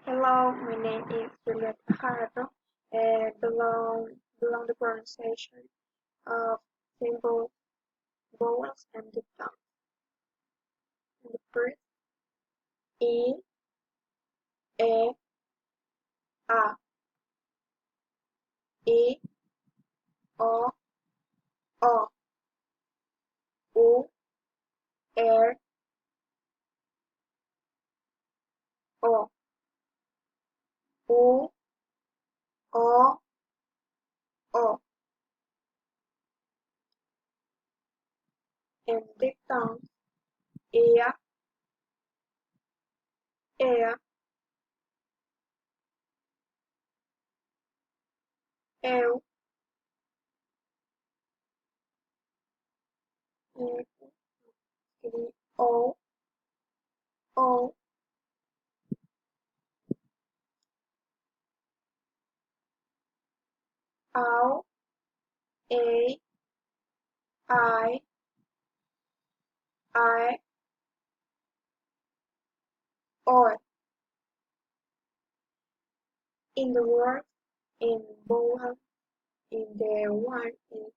Hello, my name is Juliet Fajardo, and belong the pronunciation of simple vowels and diphthongs. The first E, E, A, E, O, O, U, R, O, U, O, O. And diphthongs ea, ea, eu, o, o, au, a, I, or. In the word in vowel in the one is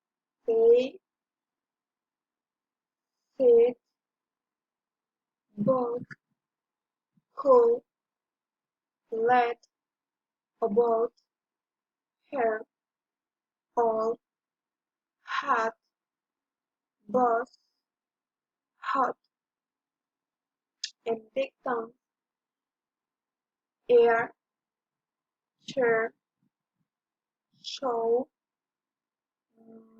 say, sit, book, cool, let, about, her, all, hat, boss, hot, and big tongue, air, chair, show,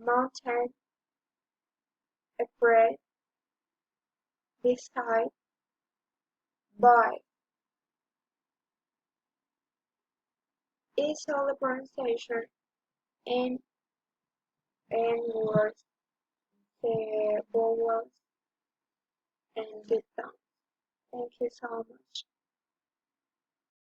mountain, afraid, beside, by. Is all the pronunciation and words, the vowels and big tongue. Thank you so much.